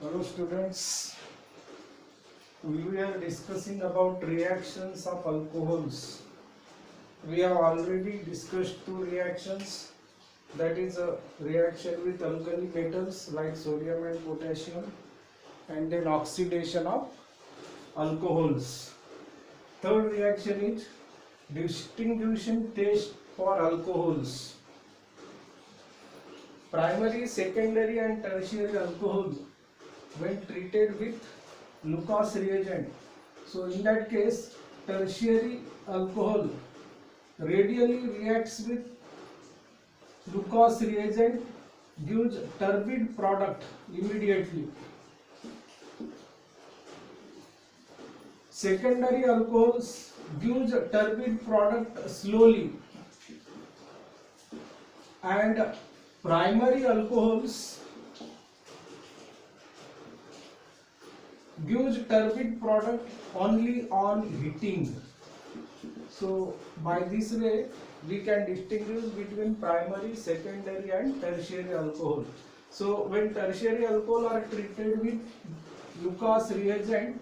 Hello students, we are discussing about reactions of alcohols. We have already discussed two reactions, that is a reaction with alkali metals like sodium and potassium, and then oxidation of alcohols. Third reaction is distinguishing test for alcohols. Primary, secondary and tertiary alcohol when treated with Lucas reagent. So in that case, tertiary alcohol radially reacts with Lucas reagent, gives turbid product immediately. Secondary alcohols gives turbid product slowly, and primary alcohols gives turbid product only on heating. So by this way we can distinguish between primary, secondary and tertiary alcohol. So when tertiary alcohol are treated with Lucas reagent,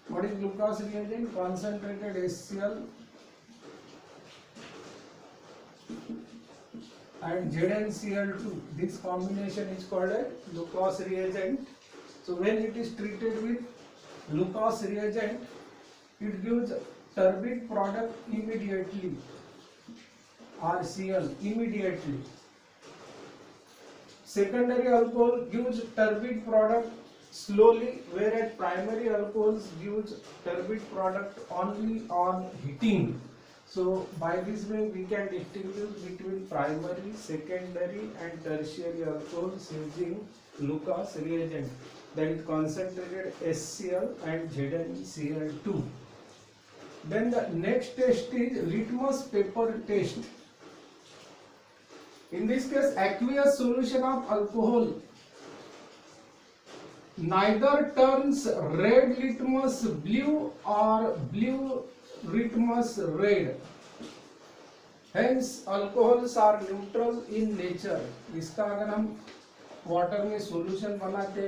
what is Lucas reagent? Concentrated HCl and ZnCl2. This combination is called a Lucas reagent. So when it is treated with Lucas reagent, it gives turbid product immediately, RCl immediately. Secondary alcohol gives turbid product slowly, whereas primary alcohols gives turbid product only on heating. So by this way we can distinguish between primary, secondary and tertiary alcohols using Lucas reagent, that is concentrated HCl and ZnCl2. Then the next test is litmus paper test. In this case, aqueous solution of alcohol neither turns red litmus blue or blue litmus red. Hence alcohols are neutral in nature. इसका अगर हम water में solution बनाते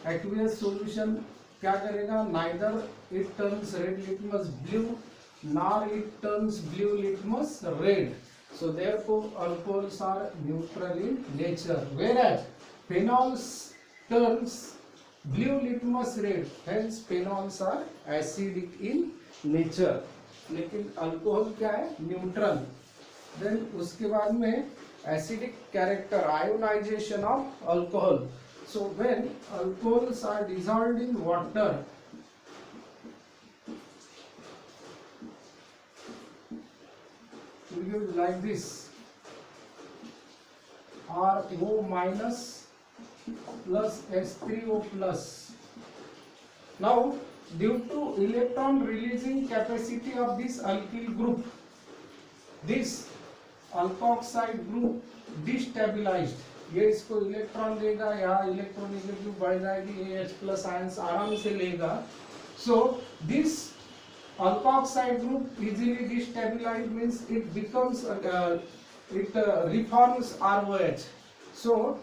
aqueous solution क्या करेगा? Neither it turns red litmus blue nor it turns blue litmus red. So therefore alcohols are neutral in nature, whereas phenols turns blue litmus red, hence phenols are acidic in nature. लेकिन alcohol क्या है? Neutral. Then उसके बाद में acidic character, ionization of alcohol. So when alcohols are dissolved in water, it gives like this, RO minus plus H3O plus. Now due to electron releasing capacity of this alkyl group, this alkoxide group destabilized, ये इसको electron देगा, यहाँ electronegative बढ़ जाएगी, AH plus ions आराम से लेगा. So this alkoxide group easily destabilized means it becomes it reforms ROH. So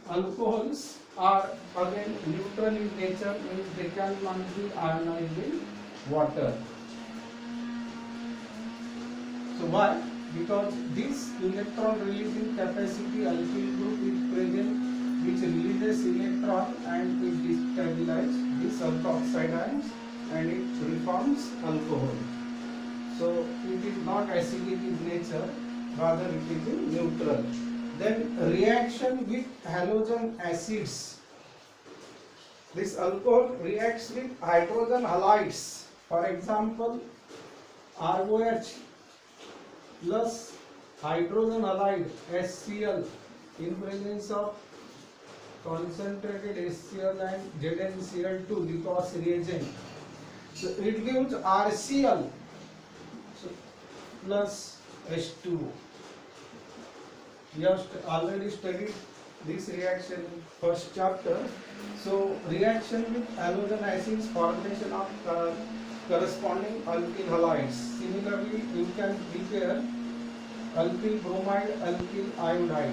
alcohols are again neutral in nature, means they cannot be ionized in water. So why? Because this electron releasing capacity alkyl group is present, which releases electron and it destabilizes this alkoxide ions and it reforms alcohol. So it is not acidic in nature, rather it is in neutral. Then reaction with halogen acids. This alcohol reacts with hydrogen halides. For example, ROH plus hydrogen halide HCl in presence of concentrated HCl and ZnCl2 Lucas reagent. So it gives RCl plus H2O. We have already studied this reaction in first chapter. So reaction with halogen acids, formation of corresponding alkyl halides. Similarly, you can prepare alkyl bromide, alkyl iodide.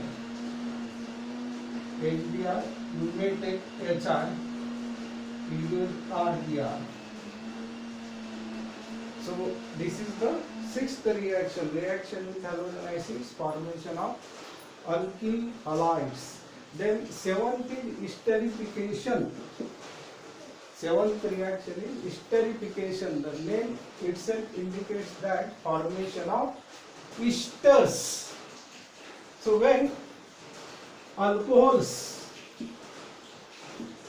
HBr, you may take HI, you use RBr. So this is the sixth reaction with halogen acids, formation of alkyl halides. Then seventh is esterification. Seventh reaction is esterification. The name itself indicates that formation of esters. So when alcohols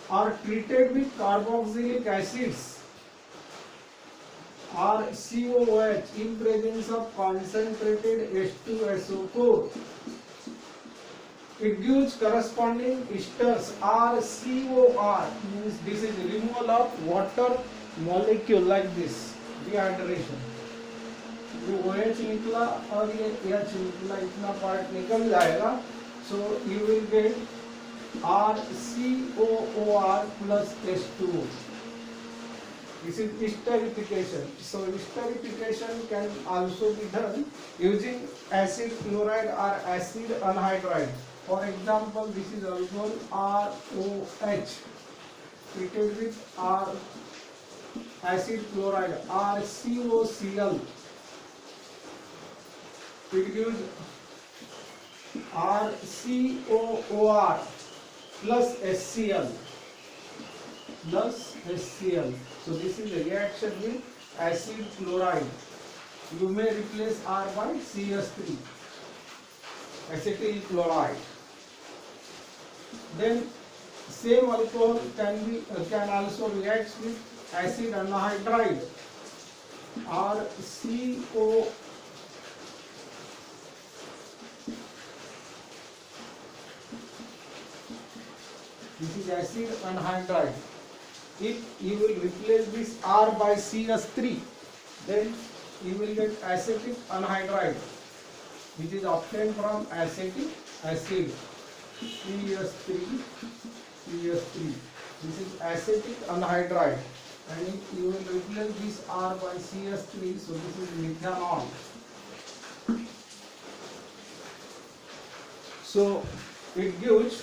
are treated with carboxylic acids or COOH in presence of concentrated H2SO4, it gives corresponding esters or COR, means this is removal of water molecule like this, dehydration. ये OH निकला और ये H निकला, इतना part निकल जाएगा, so you will get RCOOR plus H2O. This is esterification. So esterification can also be done using acid chloride or acid anhydride. For example, this is alcohol ROH treated with acid chloride RCOCl. It gives RCOOR plus HCl. So this is a reaction with acid chloride. You may replace R by CS3, acetyl chloride. Then same alcohol can also react with acid anhydride or CO. This is acid anhydride. If you will replace this R by CS3, then you will get acetic anhydride, which is obtained from acetic acid. CS3. This is acetic anhydride. And if you will replace this R by CS3, so this is methanol. So it gives,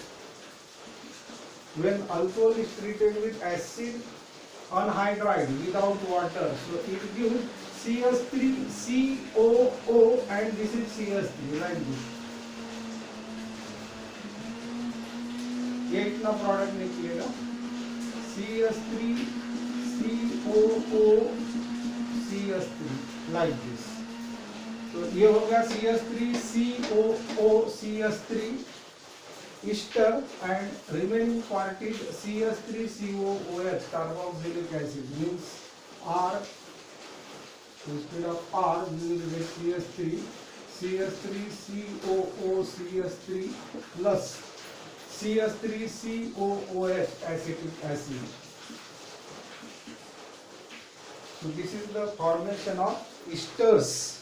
when alcohol is treated with acid anhydride without water, so it gives CS3COO and this is CS3 like this. ये इतना product निकलेगा CS3COO CS3 like this. तो ये हो गया CS3COO CS3 ester, and remaining part is CS3COOH, carboxylic acid, means R, instead of R we will get CS3COO CS3 plus CS3COOH acetic acid. So this is the formation of esters.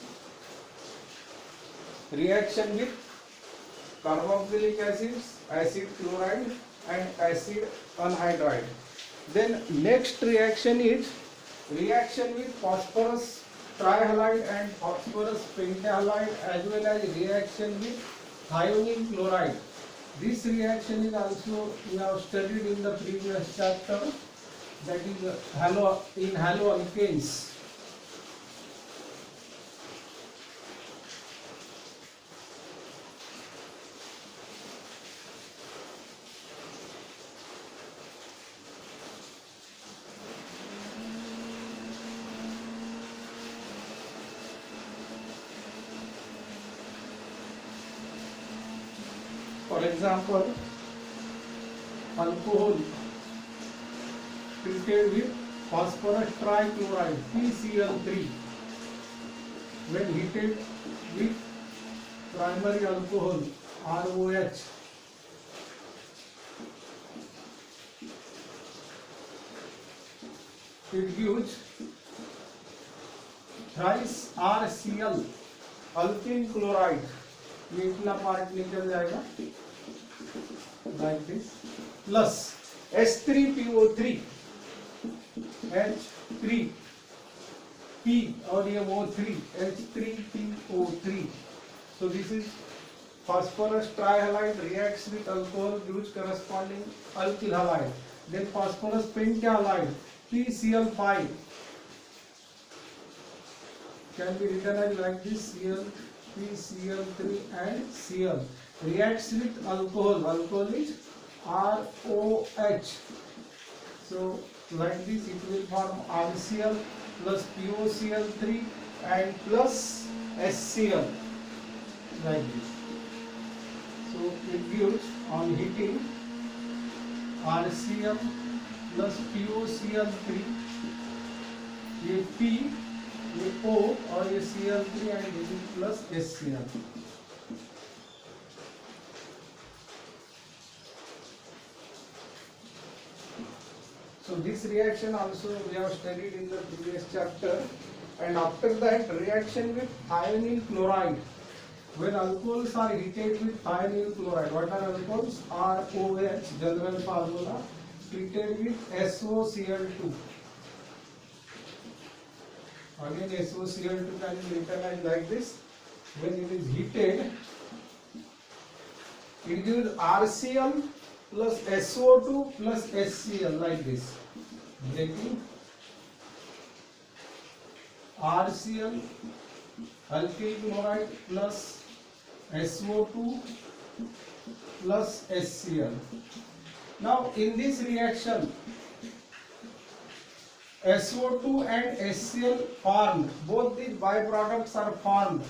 Reaction with carboxylic acids, acid chloride and acid anhydride. Then next reaction is reaction with phosphorus trihalide and phosphorus pentahalide, as well as reaction with thionyl chloride. This reaction is also we have studied in the previous chapter, that is in haloalkanes. For example, alcohol treated with phosphorus trichloride PCl3, when heated with primary alcohol ROH, it gives thrice RCl alkyl chloride. ये इतना part निकल जाएगा like this, plus H3PO3 H3P और ये O3 H3PO3. So this is phosphorus trihalide reacts with alcohol, gives corresponding alkyl halide. Then phosphorus pentahalide PCl5 can be written as like this: Cl, PCl3 and Cl reacts with alcohol. Alcohol is ROH. So like this it will form RCl plus POCl3 and plus HCl like this. So it gives on heating RCl plus POCl3, ये P, ये O और ये Cl3 and this is plus HCl. So this reaction also we have studied in the previous chapter, and after that reaction with thionyl chloride. When alcohols are heated with thionyl chloride, what are alcohols? ROH, general formula, treated with SOCl2. Again SOCl2 can be written as like this. When it is heated, it gives RCl plus SO2 plus HCl like this. Breaking RCl alkyl chloride plus SO2 plus HCl. Now in this reaction SO2 and HCl formed, both these byproducts are formed.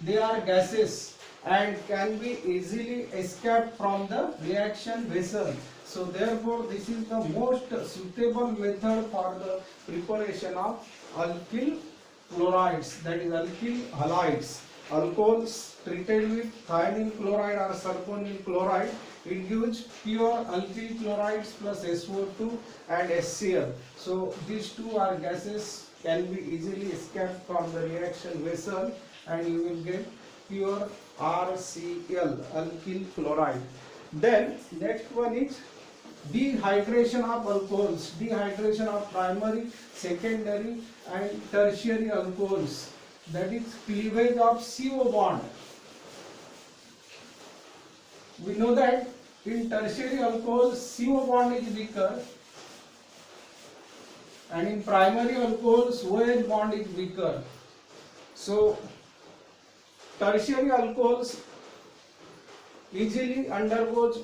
They are gases and can be easily escaped from the reaction vessel. So therefore this is the most suitable method for the preparation of alkyl chlorides, that is alkyl halides. Alcohols treated with thionyl chloride or sulfonyl chloride, it gives pure alkyl chlorides plus SO2 and HCl. So these two are gases, can be easily escaped from the reaction vessel, and you will get pure RCl, alkyl chloride. Then next one is dehydration of alcohols, dehydration of primary, secondary and tertiary alcohols, that is cleavage of CO bond. We know that in tertiary alcohols CO bond is weaker, and in primary alcohols OH bond is weaker. So tertiary alcohols easily undergoes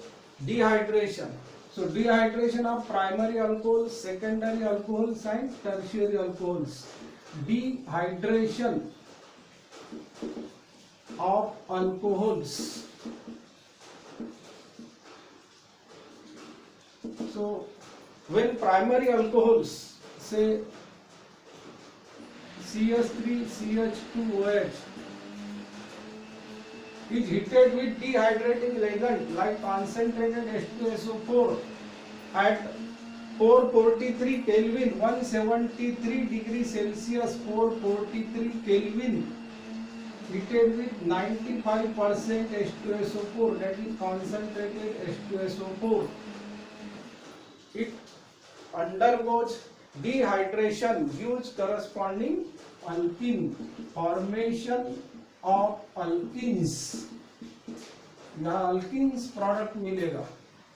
dehydration. So dehydration of primary alcohols, secondary alcohols and tertiary alcohols. Dehydration of alcohols. So when primary alcohols, say CH3, CH2OH, is heated with dehydrating reagent like concentrated H2SO4 at 443 Kelvin, 173 degrees Celsius, 443 Kelvin, heated with 95% H2SO4, that is concentrated H2SO4. It undergoes dehydration, gives corresponding alkene, formation of alkenes. यहाँ alkenes product मिलेगा.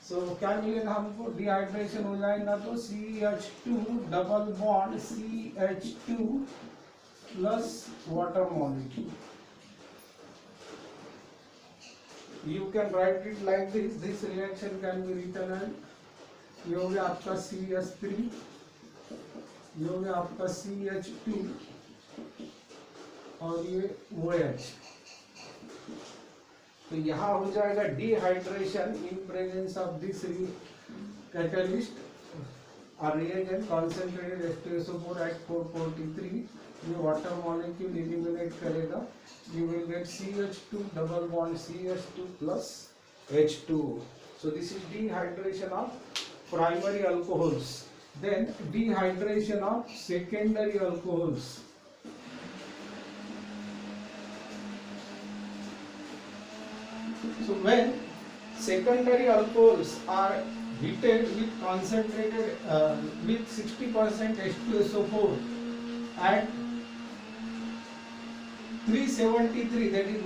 सो क्या मिलेगा हमको? Dehydration हो जाएगा तो CH2 double bond CH2 plus water molecule. You can write it like this. This reaction can be written as ये हो गया आपका CH3, ये हो गया आपका CH2 और ये OH. तो यहाँ हो जाएगा dehydration in presence of this catalyst और रिएजेंट concentrated H2SO4 at 443. ये वाटर मॉलिक्यूल एलिमिनेट करेगा. You will get CH2 double bond CH2 plus H2. So this is dehydration of primary alcohols. Then dehydration of secondary alcohols. So when secondary alcohols are heated with concentrated with 60% H2SO4 at 373, that is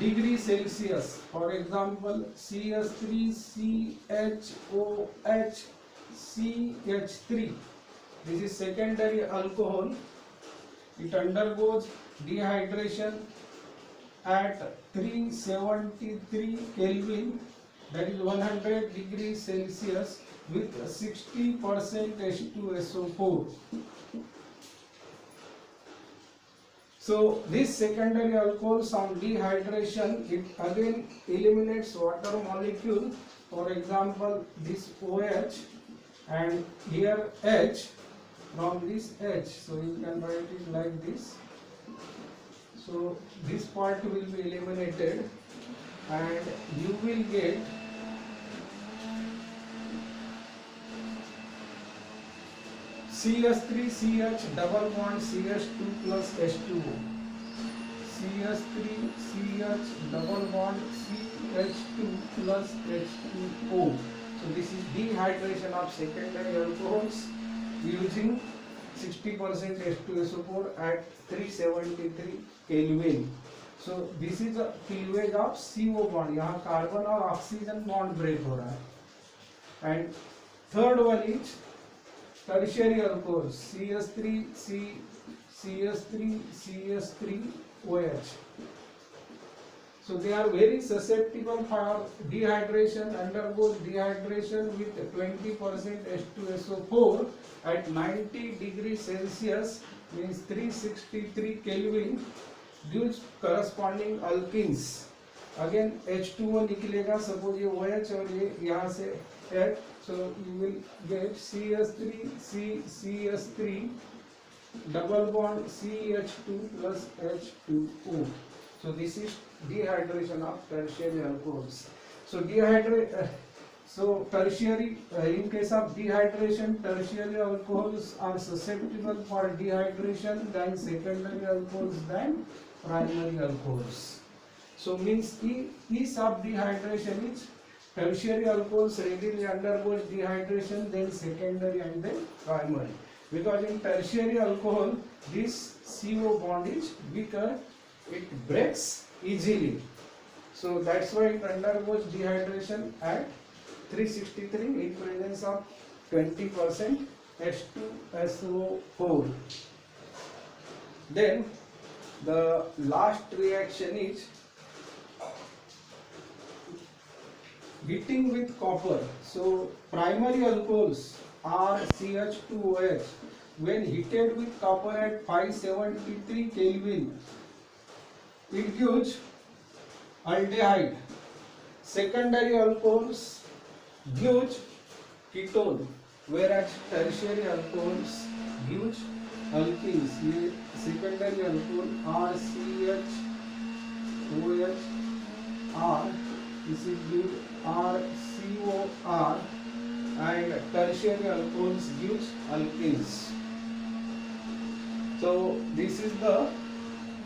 degree Celsius. For example, CH3CHOH CH3. This is secondary alcohol. It undergoes dehydration at 373 Kelvin, that is 100 degrees Celsius, with 60% H2SO4. So this secondary alcohols on dehydration, it again eliminates water molecule. For example, this OH and here H, from this H, so you can write it like this. So this part will be eliminated and you will get CH3CH double bond CH2 plus H2O. CH3CH double bond CH2 plus H2O. So this is dehydration of secondary alcohols using 60% H2SO4 at 373 Kelvin. So this is a cleavage of CO bond. यहाँ carbon और oxygen bond break हो रहा है. And third one is tertiary alcohols, CH3CH3OH. So they are very susceptible for dehydration, undergoes dehydration with 20% H2SO4 at 90 degrees Celsius, means 363 Kelvin, gives corresponding alkenes. Again H2O निकलेगा, suppose ये OH और ये यहाँ से H, so you will get CH3 double bond CH2 plus H2O. So this is dehydration of tertiary alcohols. So tertiary, in case of dehydration, tertiary alcohols are susceptible for dehydration than secondary alcohols than primary alcohols. So means ease of dehydration is tertiary alcohols readily undergoes dehydration, then secondary and then primary. Because in tertiary alcohol, this CO bond is weaker, it breaks easily. So that's why it undergoes dehydration at 363 in presence of 20% H2SO4. Then the last reaction is heating with copper. So primary alcohols are CH2OH. When heated with copper at 573 Kelvin, it gives aldehyde. Secondary alcohols gives ketone, whereas tertiary alcohols gives alkenes. ये secondary alcohol RCHOH R, this is give RCOR, and tertiary alcohols gives alkenes. So this is the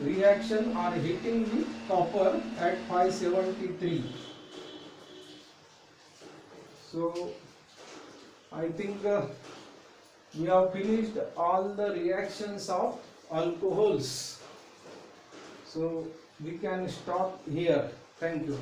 reaction or heating with copper at 573. So I think we have finished all the reactions of alcohols. So we can stop here. Thank you.